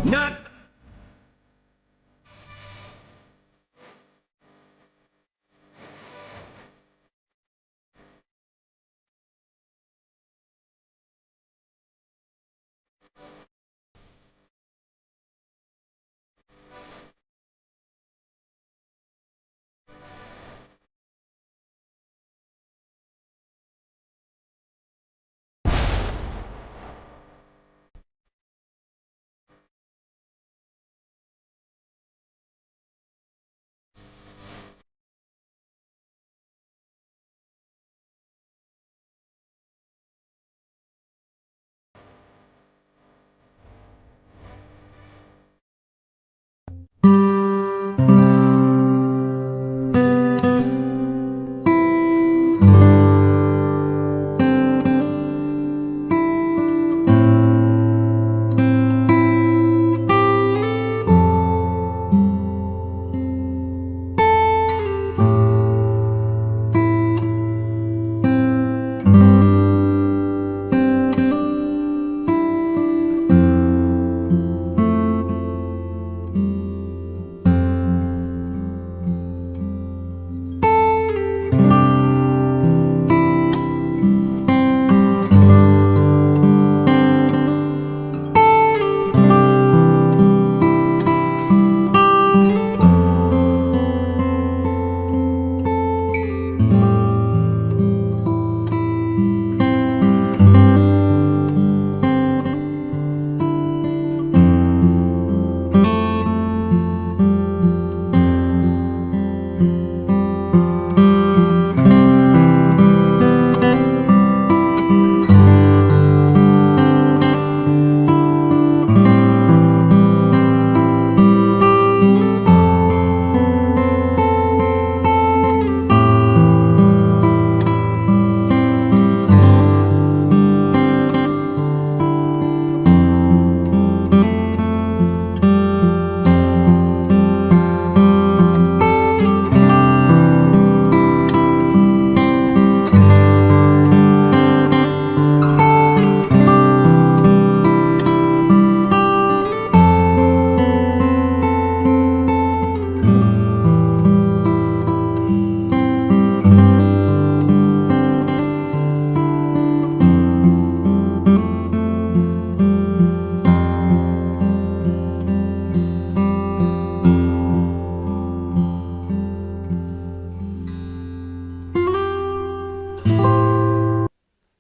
Not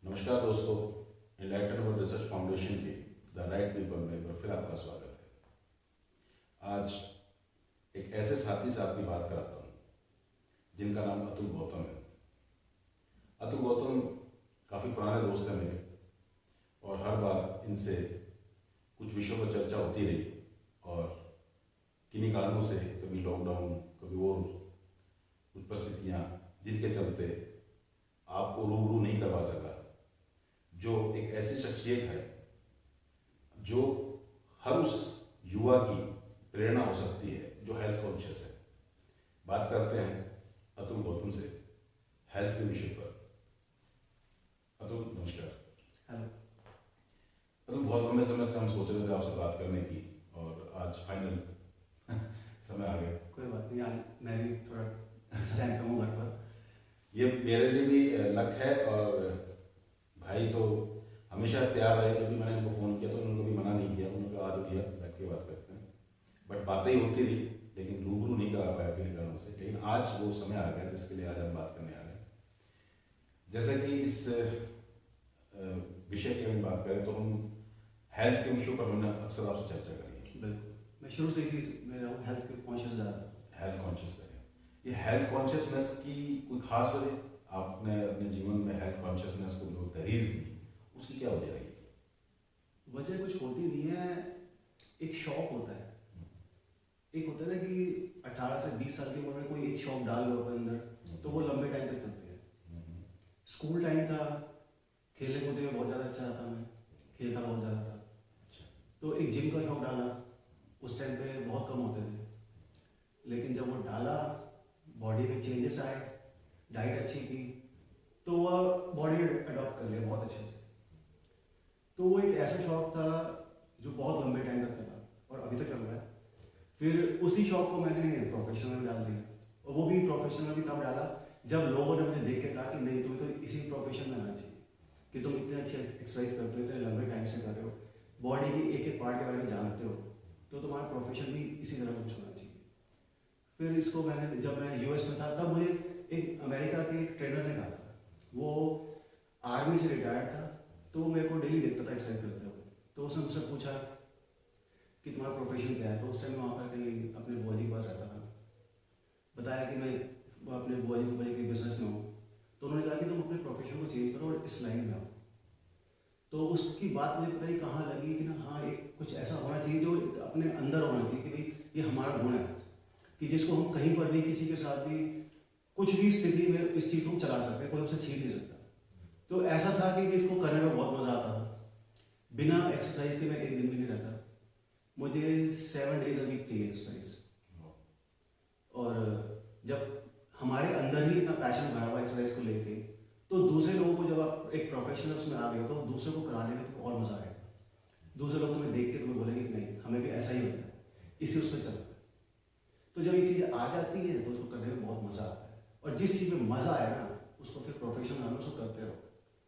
नमस्कार दोस्तों, enlighten world research foundation के द राइट पीपल में एक बार फिर आपका स्वागत है। आज एक ऐसे साथी से आपकी बात कराता हूँ जिनका नाम अतुल गौतम है। अतुल गौतम काफ़ी पुराने दोस्त हैं मेरे और हर बार इनसे कुछ विषयों पर चर्चा होती रही और किन्हीं कारणों से कभी लॉकडाउन, कभी और कुछ परिस्थितियाँ जिनके चलते आपको रूबरू नहीं करवा सका। जो एक ऐसी शख्सियत है जो हर उस युवा की प्रेरणा हो सकती है जो हेल्थ कॉन्शियस है। बात करते हैं अतुल गौतम से हेल्थ के विषय पर। अतुल नमस्कार। हेलो। अतुल, बहुत लंबे समय से हम सोच रहे थे आपसे बात करने की और आज फाइनल समय आ गया। कोई बात नहीं, आज मैं भी थोड़ा इस टाइम पे हूँ घर पर। ये मेरे लिए भी लक है और भाई तो हमेशा तैयार रहे। जब भी मैंने उनको फ़ोन किया तो उन्होंने कभी मना नहीं किया। उन्होंने कहा आ जाओ भैया, बैठ के बात करते हैं। बट बातें ही होती रही लेकिन रूबरू नहीं करा पाया किन्हीं कारणों से। लेकिन आज वो समय आ गया जिसके लिए आज हम बात करने आ रहे हैं। जैसे कि इस विषय की हम बात करें तो हम हेल्थ के विषयों पर हमने अक्सर आपसे चर्चा करी है। बिल्कुल, मैं शुरू से इसी में रहा हूँ, हेल्थ के कॉन्शियस ज़्यादा। हेल्थ कॉन्शियस है। ये हेल्थ कॉन्शियसनेस की कोई खास वजह आपने अपने जीवन में हेल्थ कॉन्शियसनेस को जो तहरीज़ दी उसकी क्या वजह रही? वजह कुछ होती नहीं है, एक शौक होता है। एक होता है ना कि 18 से 20 साल की उम्र में कोई एक शौक डाल लो अपने अंदर तो वो लंबे टाइम तक चलते हैं। स्कूल टाइम था, खेलने कूदने में बहुत ज़्यादा अच्छा था, मैं खेलता बहुत ज़्यादा था। अच्छा। तो एक जिम का शौक डाला, उस टाइम पे बहुत कम होते थे, लेकिन जब वो डाला बॉडी में चेंजेस आए, डाइट अच्छी की तो वह बॉडी अडॉप्ट कर लिया बहुत अच्छे से। तो वो एक ऐसा शौक था जो बहुत लंबे टाइम तक चला और फिर उसी शौक को मैंने प्रोफेशनल में डाल दिया, और वो भी प्रोफेशनल भी तब डाला जब लोगों ने मुझे देख के कहा कि नहीं तुम्हें तो इसी प्रोफेशन में आना चाहिए, कि तुम इतने अच्छे एक्सरसाइज करते हो, इतने लंबे टाइम से कर रहे हो, बॉडी की एक एक पार्ट के बारे में जानते हो, तो तुम्हारा प्रोफेशन भी इसी तरह का कुछ होना चाहिए। फिर इसको मैंने, जब मैं यूएस में था तब मुझे एक अमेरिका के एक ट्रेनर ने कहा था, वो आर्मी से रिटायर्ड था, तो वो मेरे को डेली देखता था एक्सरसाइज करते हुए, तो उसने मुझसे पूछा कि तुम्हारा प्रोफेशन क्या है। तो उस टाइम वहाँ पर कहीं अपने बुआ जी के पास रहता था, बताया कि मैं अपने बुआ जी के बिजनेस में हूँ, तो उन्होंने कहा कि तुम अपने प्रोफेशन को चेंज करो और इस लाइन में आओ। तो उसकी बात मुझे पता नहीं कहाँ लगी कि ना हाँ, एक कुछ ऐसा होना चाहिए जो अपने अंदर होना चाहिए कि भाई ये हमारा गुण है, कि जिसको हम कहीं पर भी किसी के साथ भी कुछ भी स्थिति में इस चीज़ को चला सकते हैं, कोई हमसे छीन नहीं सकता। तो ऐसा था कि इसको करने में बहुत मज़ा आता था, बिना एक्सरसाइज के मैं एक दिन भी नहीं रहता, मुझे 7 डेज अ वीक चाहिए एक्सरसाइज। और जब हमारे अंदर ही इतना पैशन भरा हुआ एक्सरसाइज को लेके, तो दूसरे लोगों को जब आप एक प्रोफेशनल उसमें आ गए हो तो दूसरे को कराने में तो और मज़ा आएगा। दूसरे लोग तुम्हें देख के तुम्हें बोलेंगे कि नहीं हमें भी ऐसा ही होता है, इसी उसमें चलता है। तो जब ये चीज़ें आ जाती हैं तो उसको करने में बहुत मज़ा आता है, और जिस चीज़ में मज़ा आए ना उसको फिर प्रोफेशन में उसको करते रहो,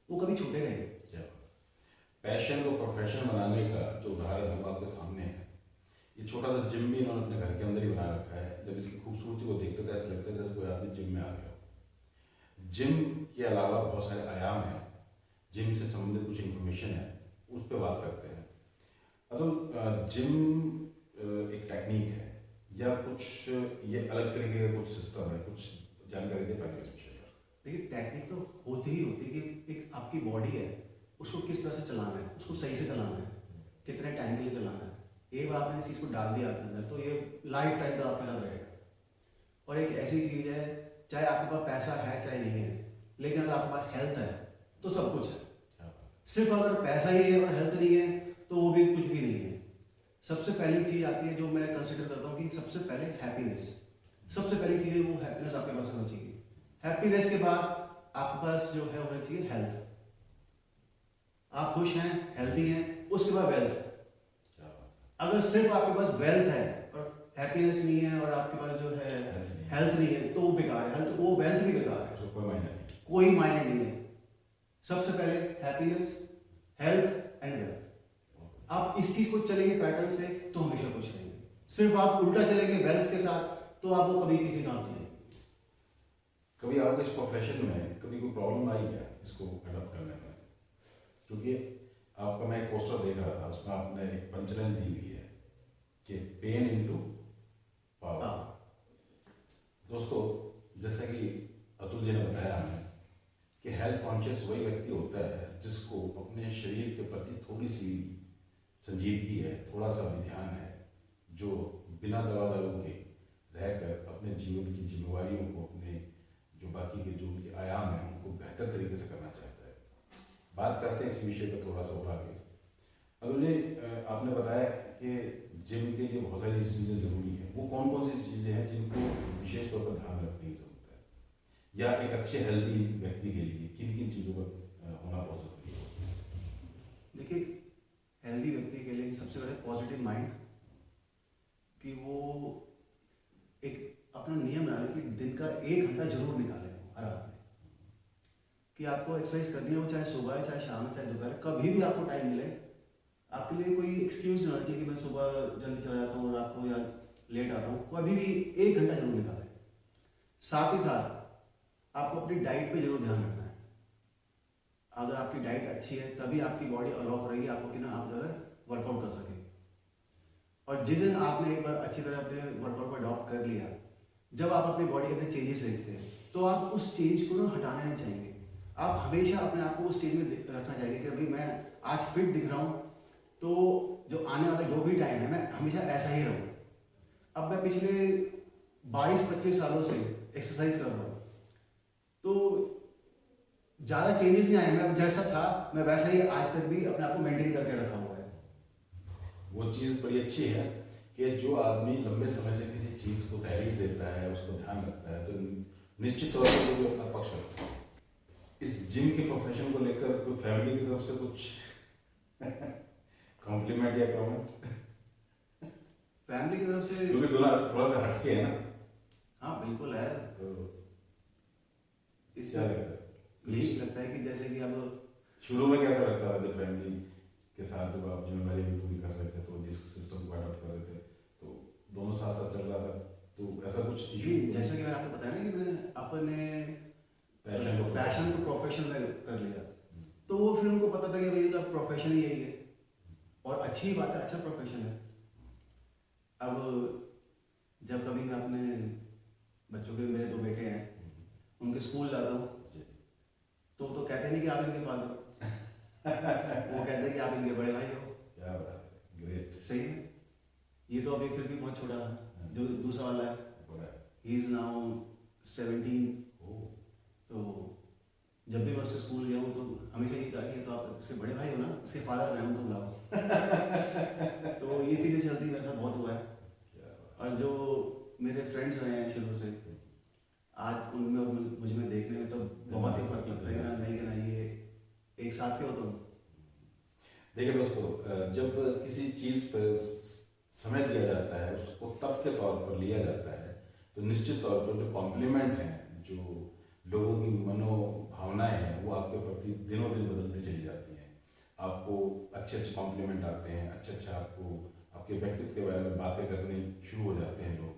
वो कभी छूटेगा ही। पैशन को प्रोफेशन बनाने का जो उदाहरण हम आपके सामने है, ये छोटा सा जिम भी इन्होंने अपने घर के अंदर ही बना रखा है। जब इसकी खूबसूरती को देखते तो ऐसा लगता है जैसे कोई आदमी जिम में आ गया हो। जिम के अलावा बहुत सारे आयाम हैं, जिम से संबंधित कुछ इन्फॉर्मेशन है, उस पर बात करते हैं। अतुल, जिम एक टेक्निक है या कुछ ये अलग तरीके का कुछ सिस्टम है, कुछ जानकारी दे पाएंगे इस विषय पर? देखिए टैक्टिक तो होती ही होती है कि एक आपकी बॉडी है उसको किस तरह से चलाना है, उसको सही से चलाना है, कितने टाइम के लिए चलाना है। एक बार आपने इस चीज़ को डाल दिया आपके अंदर तो ये लाइफ टाइम तक आपके साथ रहेगा। और एक ऐसी चीज़ है, चाहे आपके पास पैसा है चाहे नहीं है, लेकिन अगर आपके पास हेल्थ है तो सब कुछ है। सिर्फ अगर पैसा ही है और हेल्थ नहीं है तो वो भी कुछ भी नहीं है। सबसे पहली चीज़ आती है जो मैं कंसिडर करता हूँ कि सबसे पहले हैप्पीनेस। सबसे पहली चीज़ है वो हैप्पीनेस आपके पास होना चाहिए। हैप्पीनेस के बाद आपके पास जो है होना चाहिए हेल्थ। आप खुश हैं, हेल्दी हैं, उसके बाद वेल्थ। अगर सिर्फ आपके पास वेल्थ है और हैप्पीनेस नहीं है और आपके पास जो है हेल्थ नहीं है तो वो बेकार है। हेल्थ, वो वेल्थ भी बेकार है, कोई मायने नहीं, कोई मायने नहीं है। सबसे पहले हैप्पीनेस, हेल्थ एंड वेल्थ। आप इस चीज को चलेंगे पैटर्न से तो हमेशा खुश रहेंगे। सिर्फ आप उल्टा चलेंगे वेल्थ के साथ तो आपको कभी किसी काम नहीं है। कभी आपको इस प्रोफेशन में कभी कोई प्रॉब्लम आई क्या इसको अडॉप्ट करने में? क्योंकि आपका मैं एक पोस्टर देख रहा था, उसमें आपने एक पंचलाइन दी हुई है कि पेन इनटू पावर। दोस्तों, जैसा कि अतुल जी ने बताया हमें कि हेल्थ कॉन्शियस वही व्यक्ति होता है जिसको अपने शरीर के प्रति थोड़ी सी संजीदगी है, थोड़ा सा भी ध्यान है, जो बिना दवा दारू के रहकर अपने जीवन की जिम्मेवारियों को, अपने जो बाकी के जो उनके आयाम हैं उनको बेहतर तरीके से करना चाहता है। बात करते हैं इस विषय पर थोड़ा सा और आगे। अतुल जी, आपने बताया कि जिम के लिए बहुत सारी चीज़ें ज़रूरी हैं। वो कौन कौन सी चीज़ें हैं जिनको विशेष तौर पर ध्यान रखने की ज़रूरत है, या एक अच्छे हेल्दी व्यक्ति के लिए किन किन चीज़ों का होना बहुत ज़रूरी है? देखिए, हेल्दी व्यक्ति के लिए सबसे पहले पॉजिटिव माइंड, कि वो एक अपना नियम बना ले कि दिन का 1 घंटा जरूर निकालें हर आदमी, कि आपको एक्सरसाइज करनी है, वो चाहे सुबह है चाहे शाम है चाहे दोपहर, कभी भी आपको टाइम मिले। आपके लिए कोई एक्सक्यूज नहीं होना चाहिए कि मैं सुबह जल्दी चला जाता हूँ, रात को या लेट आता हूँ। कभी भी 1 घंटा जरूर निकालें। साथ ही साथ आपको अपनी डाइट पे जरूर ध्यान रखना है। अगर आपकी डाइट अच्छी है तभी आपकी बॉडी अलाउ करेगी आपको कि ना आप जो है वर्कआउट कर सकें। और जिस दिन आपने एक बार अच्छी तरह अपने वर्कआउट को अडॉप्ट कर लिया, जब आप अपनी बॉडी के अंदर चेंजेस देखते हैं तो आप उस चेंज को ना हटाना नहीं चाहेंगे। आप हमेशा अपने आप को उस चेंज में रखना चाहेंगे कि भाई मैं आज फिट दिख रहा हूँ तो जो आने वाला जो भी टाइम है मैं हमेशा ऐसा ही रहूँ। अब मैं पिछले 22-25 सालों से एक्सरसाइज कर रहा हूँ तो ज़्यादा चेंजेस नहीं आए। मैं जैसा था मैं वैसा ही आज तक भी अपने आप को मेंटेन करके रखा हुआ है। वो चीज़ बड़ी अच्छी है कि जो आदमी लंबे समय से किसी चीज़ को तहरीज देता है, उसको ध्यान रखता है, तो निश्चित तौर पर वो भी अपना पक्ष रखता है। इस जिम के प्रोफेशन को लेकर कोई फैमिली की तरफ से कुछ कॉम्प्लीमेंट या कमेंट? फैमिली की तरफ से क्योंकि थोड़ा सा हटके है ना, हाँ बिल्कुल है। तो इससे क्या लगता है? यही लगता है कि जैसे कि अब शुरू में कैसा लगता था जब फैमिली के साथ जब आप जिम्मेदारी भी पूरी कर रहे थे, तो जिस सिस्टम को अडॉप्ट कर रहे थे, तो दोनों साथ साथ चल रहा था, तो ऐसा कुछ जी इशू? जैसा कि मैंने आपको बताया ना कि मैंने अपने पैशन को प्रोफेशन में कर लिया, तो वो फिर उनको पता था कि भाई का प्रोफेशन ही यही है, और अच्छी बात है, अच्छा प्रोफेशन है। अब जब कभी मैं अपने बच्चों के, मेरे 2 बेटे हैं, उनके स्कूल जाता हूँ, तो कहते नहीं कि आप इनके फादर वो कहते हैं कि आप इनके बड़े भाई हो। क्या बात है, ग्रेट। सही है। ये तो अभी फिर भी बहुत छोटा है, जो दूसरा वाला है, बड़ा है। He is now 17। ओह, तो जब भी मैं उसके स्कूल गया हूँ तो हमेशा ये कहा कि तो आप इसके बड़े भाई हो ना, इसके फादर नाम तो बुलाओ। तो ये चीज़ें चलती मेरे साथ बहुत हुआ है। क्या बात। और जो मेरे फ्रेंड्स रहे हैं शुरू से, आज उनमें और मुझ में देखने में तो बहुत ही फर्क लगता है कि ना ये एक साथ के हो तुम। देखिए दोस्तों, जब किसी चीज़ पर समय दिया जाता है, उसको तब के तौर पर लिया जाता है, तो निश्चित तौर पर जो कॉम्प्लीमेंट हैं, जो लोगों की मनोभावनाएं हैं, वो आपके प्रति दिनों दिन बदलती चली जाती हैं। आपको अच्छे अच्छे कॉम्प्लीमेंट आते हैं, अच्छे आपको आपके व्यक्तित्व के बारे में बातें करनी शुरू हो जाते हैं लोग,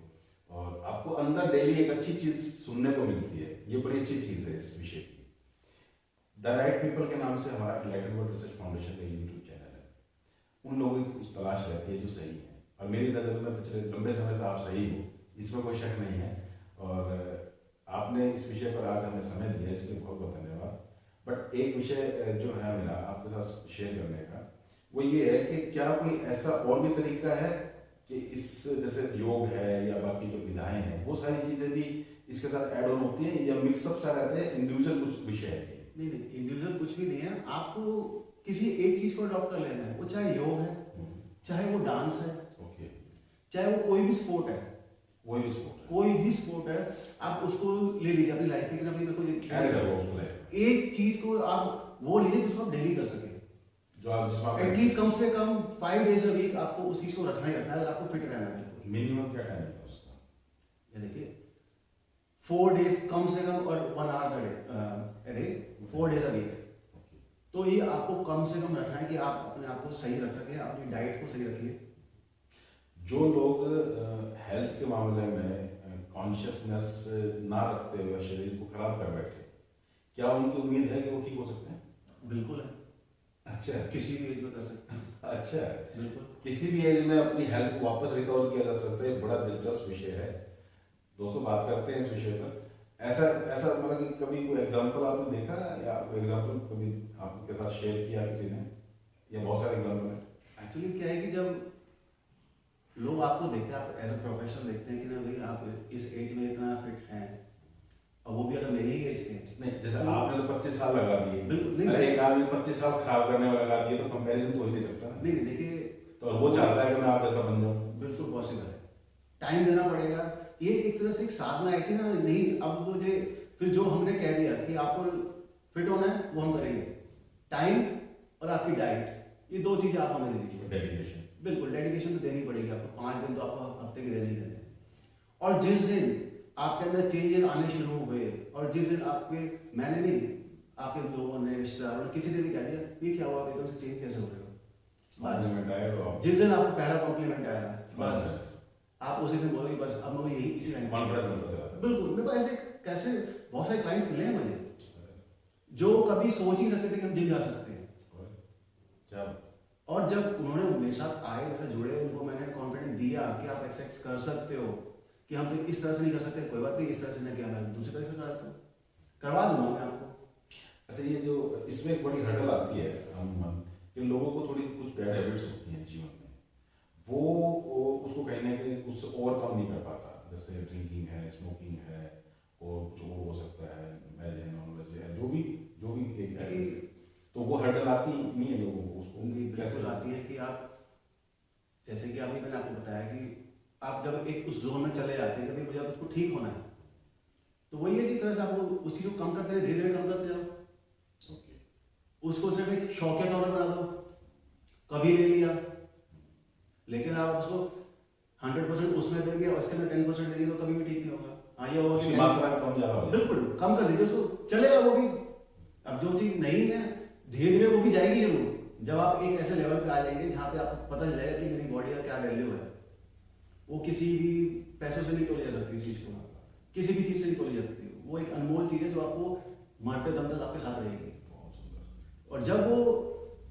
और आपको अंदर डेली एक अच्छी चीज़ सुनने को मिलती है। ये बड़ी अच्छी चीज़ है इस विषय की। द राइट पीपल के नाम से हमारा इनलाइटन वर्ल्ड रिसर्च फाउंडेशन का यूट्यूब चैनल है। उन लोगों की तलाश रहती है जो सही है, और मेरी नज़र में पिछले लंबे समय से आप सही हो, इसमें कोई शक नहीं है। और आपने इस विषय पर आज हमें समय दिया, इसके लिए बहुत बहुत धन्यवाद। बट एक विषय जो है मेरा आपके साथ शेयर करने का, वो ये है कि क्या कोई ऐसा और भी तरीका है कि इस जैसे योग है या बाकी जो विधाएं हैं, वो सारी चीज़ें भी इसके साथ ऐड ऑन होती हैं, या मिक्सअप सा रहते हैं, इंडिविजुअल कुछ विषय है? नहीं, इंडिविजुअल कुछ भी नहीं है। आपको किसी एक चीज़ को अडॉप्ट कर लेना है, वो चाहे योग है, चाहे वो डांस है, ओके, चाहे वो कोई भी स्पोर्ट है, कोई भी स्पोर्ट है, कोई भी स्पोर्ट है, आप उसको ले लीजिए अपनी लाइफ में कि ना भाई मेरे को ऐड करो उसको लाइफ में। एक चीज़ को आप वो लीजिए जिसको आप डेली कर सके, जो आप जिसमें एटलीस्ट कम से कम 5 डेज अ वीक आपको उस चीज़ को रखना ही रखना है, अगर आपको फिट रहना है। बिल्कुल मिनिमम क्या टाइम है उसका? ये देखिए 4 डेज कम से कम, और 1 hour a day 4 days a week. तो ये आपको कम से कम रखना है कि आप अपने आप को सही रख सके, अपनी डाइट को सही रखिए। जो लोग हेल्थ के मामले में कॉन्शियसनेस ना रखते हुए शरीर को खराब कर बैठे, क्या उनकी उम्मीद है कि वो ठीक हो सकते हैं? बिल्कुल है, अच्छा, किसी भी एज में कर सकते हैं। अच्छा, बिल्कुल किसी भी एज में अपनी हेल्थ को वापस रिकवर किया जा सकता है। बड़ा दिलचस्प विषय है दोस्तों, बात करते हैं इस विषय पर। ऐसा ऐसा मतलब कि कभी कोई एग्जांपल आपने देखा, या कोई एग्जांपल कभी आपके साथ शेयर किया किसी ने, या बहुत सारे एग्जांपल हैं? एक्चुअली क्या है कि जब लोग आपको देखते हैं, आप एज अ प्रोफेशनल देखते हैं कि ना भाई आप इस एज में इतना फिट हैं, और वो भी अगर मेरी ही एज के हैं। नहीं, जैसे आपने तो 25 साल लगा दिए, बिल्कुल नहीं, अरे एक आदमी 25 साल खराब करने में लगा दिए, तो कंपैरिजन तो हो ही नहीं सकता। नहीं देखिए, तो वो चाहता है कि मैं आप जैसा बन जाऊं। बिल्कुल पॉसिबल है, टाइम देना पड़ेगा। ये एक तरह से एक साधना है कि ना, नहीं अब मुझे फिर जो हमने कह दिया कि आपको फिट होना है वो हम करेंगे, टाइम और आपकी डाइट, ये 2 चीज़ें आप हमें दे दीजिए। डेडिकेशन, बिल्कुल डेडिकेशन तो देनी पड़ेगी आपको, 5 दिन तो आपको हफ्ते के देने ही देने। और जिस दिन आपके अंदर चेंजेस आने शुरू हुए, और जिस दिन आपके, मैंने नहीं, आपके लोगों ने, रिश्तेदारों ने, किसी ने भी कह दिया ये क्या हुआ, एकदम से चेंज कैसे हो रहे हो, बस जिस दिन आपको पहला कॉम्प्लीमेंट आया, बस आप उसी दिन बोलोगे बस अब मैं यही इसी लाइन कॉन्फिडेंस बनता चला। बिल्कुल। मेरे पास ऐसे कैसे बहुत सारे क्लाइंट्स मिले हैं मुझे, जो कभी सोच ही सकते थे कि हम जिम जा सकते हैं। क्या? और जब उन्होंने मेरे साथ आए, मेरे साथ जुड़े, उनको मैंने कॉन्फिडेंस दिया कि आप एक्सरसाइज कर सकते हो, कि हम तो इस तरह से नहीं कर सकते, कोई बात नहीं, इस तरह से नहीं किया, मैं दूसरी तरह से कराता हूँ, करवा दूंगा मैं आपको। अच्छा, ये जो इसमें एक बड़ी हर्डल आती है अमूमन, कि लोगों को थोड़ी कुछ बैड हैबिट्स होती हैं जीवन में, वो उसको कहीं ना कहीं उससे ओवरकम नहीं कर पाता। जैसे ड्रिंकिंग है, स्मोकिंग है, और कुछ और हो सकता है, वेज है, नॉन वेज है, जो भी एक है, तो वो हर्डल आती नहीं है लोगों को, उसको कैसे आती है कि आप, जैसे कि अभी मैंने आपको बताया कि आप जब एक उस जोन में चले जाते हैं कि मुझे उसको ठीक होना है, तो वही है कि तरह से आपको उस चीज़ को कम करते रहे, धीरे धीरे कम करते जाओ। उसको सिर्फ एक शौकिया तौर पर बना दो, कभी ले लिया, लेकिन आप उसको 100% उसमें देंगे और उसके अंदर 10% देंगे तो कभी भी ठीक नहीं होगा। हाँ ये होगा उसकी कि मात्रा कम ज़्यादा हो जाए। बिल्कुल कम कर दीजिए उसको, चलेगा वो भी। अब जो चीज़ नहीं है धीरे धीरे वो भी जाएगी जरूर। जब आप एक ऐसे लेवल पे आ जाएंगे जहाँ पे आपको पता चल जाएगा कि मेरी बॉडी का क्या वैल्यू है, वो किसी भी पैसों से नहीं तोड़ी जा सकती। इस चीज़ को किसी भी चीज़ से नहीं तोड़ी जा सकती। वो एक अनमोल चीज़ है जो आपको मरते दम तक आपके साथ रहेगी। बहुत सुंदर। और जब वो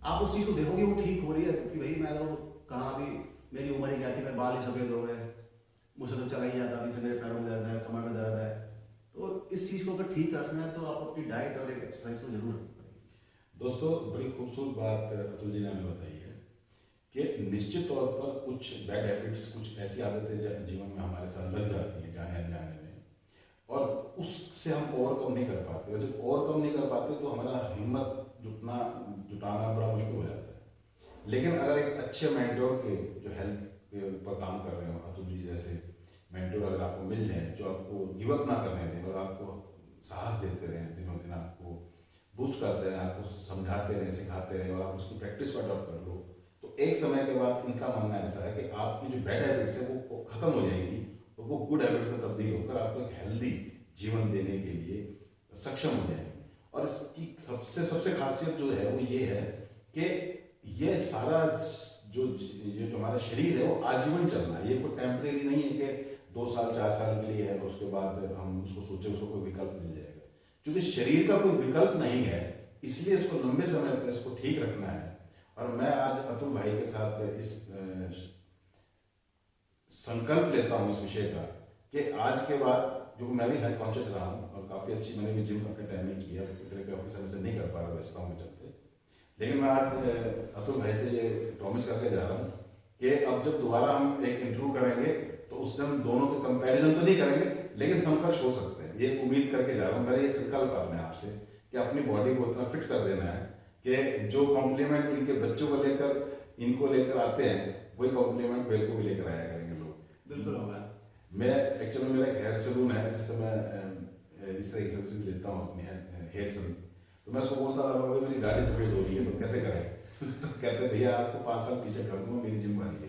आप उस चीज़ को देखोगे वो ठीक हो रही है कि भाई मैं तो कहाँ भी मेरी उम्र ही क्या थी, मैं बाल ही सफ़ेद हो गए, मुझसे तो चला ही जाता, अभी से मेरे पैरों में दर्द है, कमर में दर्द है। तो इस चीज़ को अगर ठीक रखना है तो आप अपनी डाइट और एक एक्सरसाइज को जरूर रखना पड़ेगी। दोस्तों बड़ी खूबसूरत बात अतुल जी ने हमें बताई है कि निश्चित तौर पर कुछ बैड हैबिट्स, कुछ ऐसी आदतें जीवन में हमारे साथ लग जाती हैं जाने अनजाने में, और उससे हम ओवरकम नहीं कर पाते। और जब ओवरकम नहीं कर पाते तो हमारा हिम्मत जुटाना बड़ा मुश्किल हो जाता है। लेकिन अगर एक अच्छे मेंटोर के जो हेल्थ के ऊपर काम कर रहे हो, अतुल जी जैसे मेंटोर अगर आपको मिल जाए जो आपको गिव अप ना करने दें और आपको साहस देते रहें, दिनों दिन आपको बूस्ट करते रहें, आपको समझाते रहें, सिखाते रहें और आप उसकी प्रैक्टिस को अडॉप्ट कर लो, तो एक समय के बाद इनका मानना ऐसा है कि आपकी जो बैड हैबिट्स है वो खत्म हो जाएंगी और वो गुड हैबिट्स में तब्दील होकर आपको एक हेल्दी जीवन देने के लिए सक्षम हो जाएंगे। और इसकी सबसे खासियत जो है वो ये है कि ये सारा जो हमारा शरीर है वो आजीवन चलना है। ये कोई टेम्परेरी नहीं है कि 2 साल 4 साल के लिए है और उसके बाद हम उसको सोचे उसको कोई विकल्प मिल जाएगा। क्योंकि शरीर का कोई विकल्प नहीं है, इसलिए इसको लंबे समय तक इसको ठीक रखना है। और मैं आज अतुल भाई के साथ इस संकल्प लेता हूँ इस विषय का कि आज के बाद जो मैं भी हेल्थ कॉन्शियस रहा हूँ और काफ़ी अच्छी मैंने भी जिम अपने टाइम में की है, इतने के ऑफिस से नहीं कर पा रहा वैसे काम के चलते, लेकिन मैं आज अतुल भाई से ये प्रॉमिस करके जा रहा हूँ कि अब जब दोबारा हम एक इंटरव्यू करेंगे तो उस टाइम दोनों के कंपैरिजन तो नहीं करेंगे लेकिन समकक्ष हो सकते हैं। ये उम्मीद करके जा रहा हूँ। मेरा ये संकल्प अपने आप से कि अपनी बॉडी को इतना फिट कर देना है कि जो कॉम्प्लीमेंट इनके बच्चों को लेकर इनको लेकर आते हैं वही कॉम्प्लीमेंट मेरे को भी लेकर आया करेंगे लोग। बिल्कुल होगा। मैं एक्चुअली मेरा एक हेयर सैलून है जिससे मैं इस तरह की सर्विसेज लेता हूँ अपनी हेयर सैलून। तो मैं उसको बोलता था भाई मेरी दाढ़ी सफेद हो रही है तो कैसे करें तो कहते भैया आपको 5 साल पीछे कर दूंगा, मेरी जिम वाली है।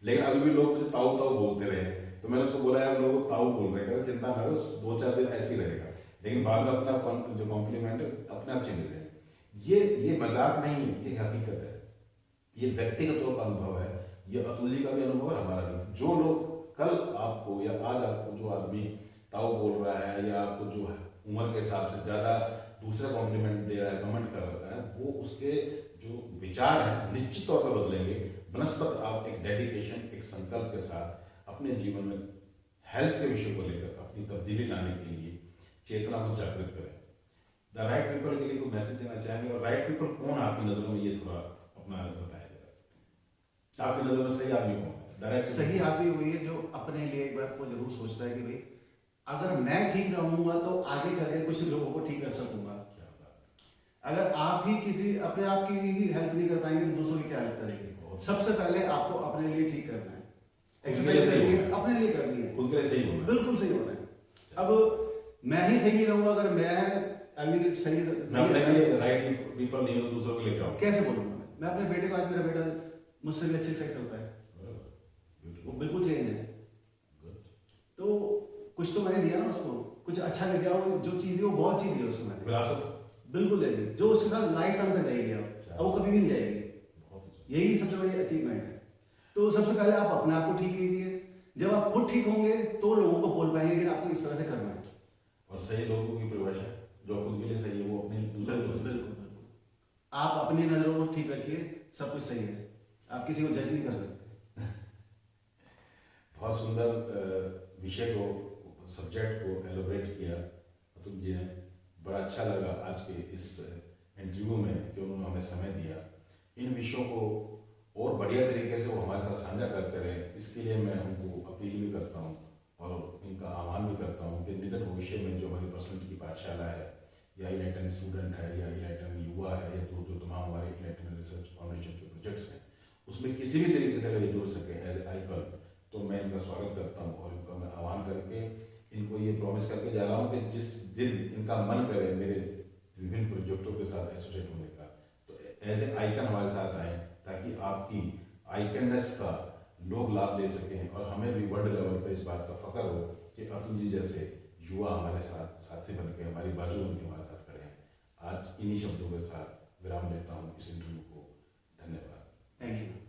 लेकिन अभी भी लोग मुझे ताऊ ताऊ बोलते रहे तो मैंने उसको बोला यार लोग ताऊ बोल रहे हैं, चिंता ना करो 2-4 दिन ऐसे ही रहेगा, लेकिन बाद में अपना जो कॉम्प्लीमेंट है अपने आप चेंज हो जाएगा। ये मजाक नहीं है, ये हकीकत है, ये व्यक्तिगत तौर का अनुभव है, ये अतुल जी का भी अनुभव है, हमारा भी। जो लोग कल आपको या आज आपको जो आदमी ताऊ बोल रहा है या आपको जो है उम्र के हिसाब से ज़्यादा दूसरा कॉम्प्लीमेंट दे रहा है, कमेंट कर रहा है, वो उसके जो विचार हैं निश्चित तौर पर बदलेंगे। बनस्पत आप एक डेडिकेशन, एक संकल्प के साथ अपने जीवन में हेल्थ के विषय को लेकर अपनी तब्दीली लाने के लिए चेतना को जागृत करें। द राइट पीपल के लिए कोई मैसेज देना चाहेंगे? और राइट पीपल कौन आपकी नज़रों में, ये थोड़ा अपना बताया जाए। आपकी नज़र में सही आदमी कौन है? सही आदमी वही है जो अपने लिए एक बार को जरूर सोचता है कि भाई अगर मैं ठीक रहूंगा तो आगे चल के कुछ लोगों को ठीक कर सकूंगा। अगर आप ही किसी अपने आप की ही हेल्प नहीं कर पाएंगे तो दूसरों की क्या हेल्प करेंगे? सबसे पहले आपको अपने लिए ठीक करना है, एक्सरसाइज करनी है, अपने लिए करनी है, खुद के लिए सही होना है, बिल्कुल सही होना है। अब मैं ही सही नहीं रहूंगा, अगर मैं अभी सही मैं अपने लिए राइट पीपल नहीं हो दूसरों के लिए क्या कैसे बोलूंगा? मैं अपने बेटे को, आज मेरा बेटा मुझसे भी अच्छी एक्सरसाइज करता है, वो बिल्कुल चेंज है। तो कुछ तो मैंने दिया ना उसको, कुछ अच्छा दे दिया, वो जो चीज़ है वो बहुत चीज़ दी उसको मैंने, विरासत बिल्कुल दे दी जो उसके साथ लाइफ टाइम तक रहेगी। अब वो कभी भी नहीं जाएगी। यही सबसे बड़ी अचीवमेंट है। तो सबसे पहले आप अपने आप को ठीक कीजिए। जब आप खुद ठीक होंगे तो लोगों को बोल पाएंगे कि आपको इस तरह से करना है। और सही लोगों की परिभाषा जो खुद के लिए सही है वो अपने दूसरे को बिल्कुल बिल्कुल। आप अपनी नज़रों को ठीक रखिए, सब कुछ सही है, आप किसी को जज नहीं कर सकते। बहुत सुंदर विषय को, सब्जेक्ट को एलोबरेट किया अतुल जी ने। बड़ा अच्छा लगा आज के इस इंटरव्यू में कि उन्होंने हमें समय दिया। इन विषयों को और बढ़िया तरीके से वो हमारे साथ साझा करते रहे, इसके लिए मैं उनको अपील भी करता हूँ और इनका आह्वान भी करता हूँ कि निकट भविष्य में जो हमारी पर्सनैलिटी की पाठशाला है या इलाइटन स्टूडेंट है या इलाइटन युवा है या जो तमाम हमारे इलाइटन रिसर्च फाउंडेशन के प्रोजेक्ट्स हैं उसमें किसी भी तरीके से अगर ये जुड़ सके एज आइकन, तो मैं इनका स्वागत करता हूँ और इनका मैं आह्वान करके इनको ये प्रॉमिस करके जा रहा हूँ कि जिस दिन इनका मन करे मेरे विभिन्न प्रोजेक्टों के साथ एसोसिएट होने का, तो एज ए आइकन हमारे साथ आए ताकि आपकी आइकननेस का लोग लाभ ले सकें और हमें भी वर्ल्ड लेवल पे इस बात का फख्र हो कि अतुल जी जैसे युवा हमारे साथ साथी बन के हमारी बाजू बन के हमारे साथ खड़े हैं। आज इन्हीं शब्दों के साथ विराम लेता हूँ इस इंटरव्यू को। धन्यवाद। Thank you.